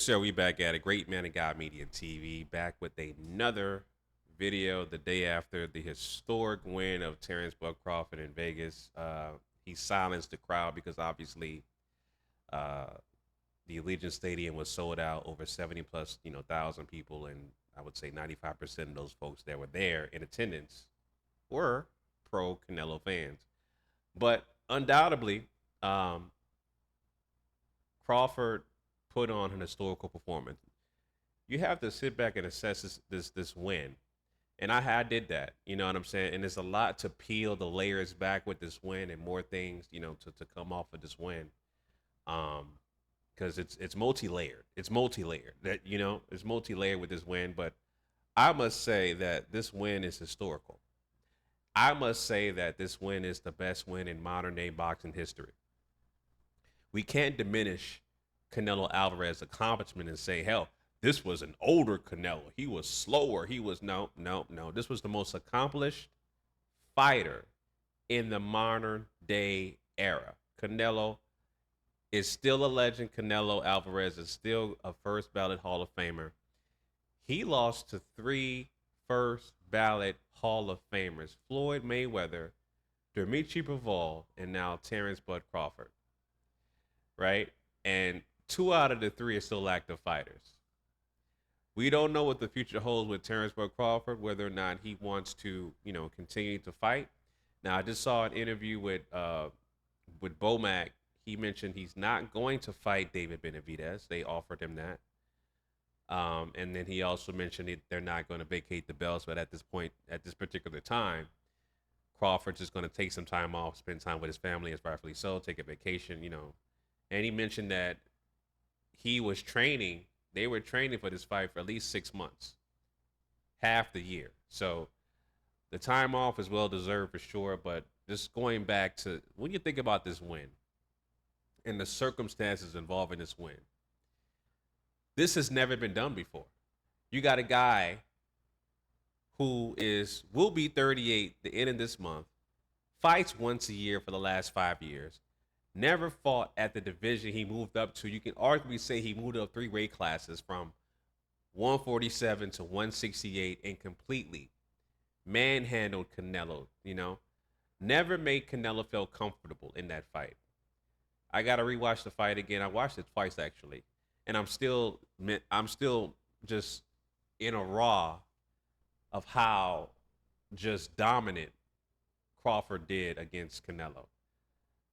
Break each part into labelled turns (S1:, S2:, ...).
S1: So we back at it. Great Man of God Media TV back with another video the day after the historic win of Terrence Bud Crawford in Vegas. He silenced the crowd because obviously uh, the Allegiant Stadium was sold out, over 70 plus thousand people, and I would say 95% of those folks that were there in attendance were pro Canelo fans. But undoubtedly, um, Crawford put on an historical performance. You have to sit back and assess this win. And I did that, you know what I'm saying? And there's a lot to peel the layers back with this win and more things, to come off of this win. Um, because it's multi-layered. It's multi-layered. It's multi-layered with this win, but I must say that this win is historical. I must say that this win is the best win in modern day boxing history. We can't diminish Canelo Alvarez's accomplishment and say, hell, this was an older Canelo. He was slower. He was no, no, no. This was the most accomplished fighter in the modern day era. Canelo is still a legend. Canelo Alvarez is still a first ballot Hall of Famer. He lost to three first ballot Hall of Famers: Floyd Mayweather, Dimitri Bivol, and now Terrence Bud Crawford. Right? And two out of the three are still active fighters. We don't know what the future holds with Terrence Bud Crawford, whether or not he wants to, continue to fight. Now, I just saw an interview with Bomac. He mentioned he's not going to fight David Benavidez. They offered him that. And then he also mentioned they're not going to vacate the belts, but at this point, at this particular time, Crawford's just going to take some time off, spend time with his family, as rightfully so, take a vacation, And he mentioned that he was training. They were training for this fight for at least 6 months, half the year. So the time off is well deserved for sure. But just going back to when you think about this win and the circumstances involving this win, this has never been done before. You got a guy who will be 38 the end of this month, fights once a year for the last 5 years, never fought at the division he moved up to. You can arguably say he moved up three weight classes from 147 to 168 and completely manhandled Canelo, Never made Canelo feel comfortable in that fight. I got to rewatch the fight again. I watched it twice actually. And I'm still just in a raw of how just dominant Crawford did against Canelo.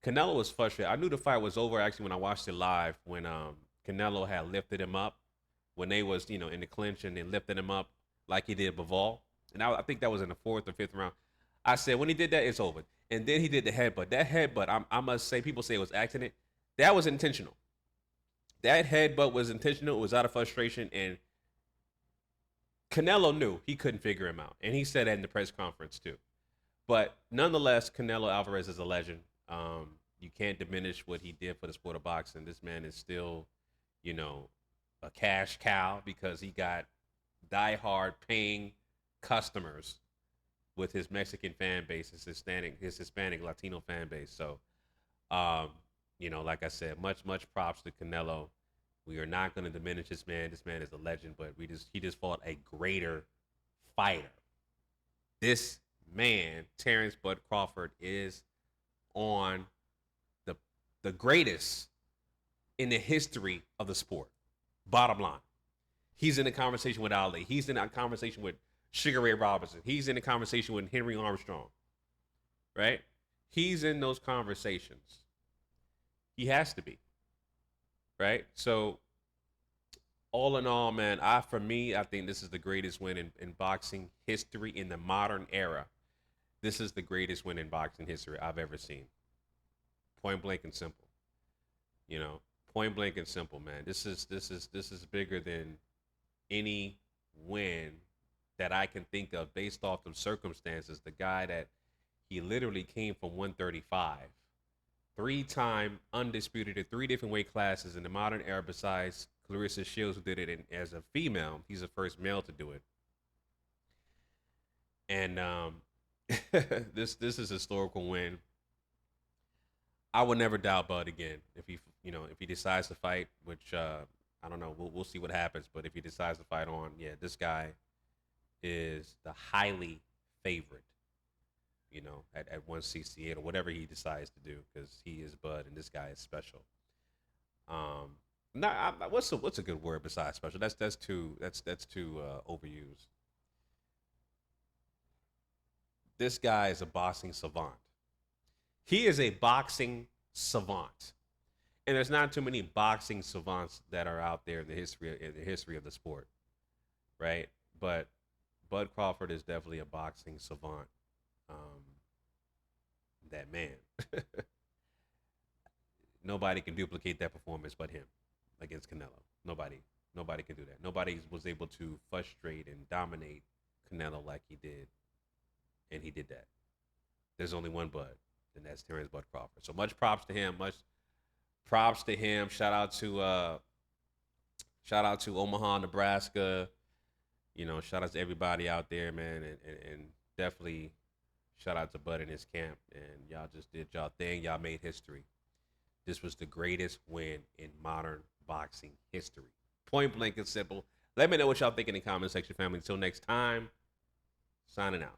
S1: Canelo was frustrated. I knew the fight was over actually when I watched it live, when Canelo had lifted him up when they was in the clinch, and then lifted him up like he did Bivol. And I think that was in the fourth or fifth round. I said when he did that, it's over. And then he did the headbutt. That headbutt, I must say, people say it was accident. That was intentional. That headbutt was intentional. It was out of frustration, and Canelo knew he couldn't figure him out, and he said that in the press conference too. But nonetheless, Canelo Alvarez is a legend. You can't diminish what he did for the sport of boxing. This man is still, you know, a cash cow because he got diehard paying customers with his Mexican fan base, his Hispanic Latino fan base. So, um, like I said, much props to Canelo. We are not going to diminish this man. This man is a legend, but he just fought a greater fighter. This man, Terrence Bud Crawford, is on the the greatest in the history of the sport. Bottom line, he's in a conversation with Ali. He's in a conversation with Sugar Ray Robinson. He's in a conversation with Henry Armstrong. Right? He's in those conversations. He has to be. Right? So all in all, man, for me, I think this is the greatest win in boxing history in the modern era. This is the greatest win in boxing history I've ever seen. Point blank and simple. You know, point blank and simple, man. This is bigger than any win that I can think of based off of circumstances. The guy that he literally came from 135, three-time undisputed at three different weight classes in the modern era. Besides Clarissa Shields, who did it as a female, he's the first male to do it. And this is a historical win. I would never doubt Bud again if he decides to fight, which I don't know. We'll see what happens. But if he decides to fight on, yeah, this guy is the highly favorite, at 168 or whatever he decides to do, because he is Bud and this guy is special. Not what's a good word besides special? That's too overused. This guy is a boxing savant. He is a boxing savant, and there's not too many boxing savants that are out there in the history of the sport, right? But Bud Crawford is definitely a boxing savant. Um, that man, nobody can duplicate that performance but him against Canelo. Nobody can do that. Nobody was able to frustrate and dominate Canelo like he did, and he did that. There's only one Bud, and that's Terrence Bud Crawford. So much props to him. Much props to him. Shout out to Omaha, Nebraska. Shout out to everybody out there, man, and definitely shout out to Bud and his camp. And y'all just did y'all thing. Y'all made history. This was the greatest win in modern boxing history. Point blank and simple. Let me know what y'all think in the comment section, family. Until next time, signing out.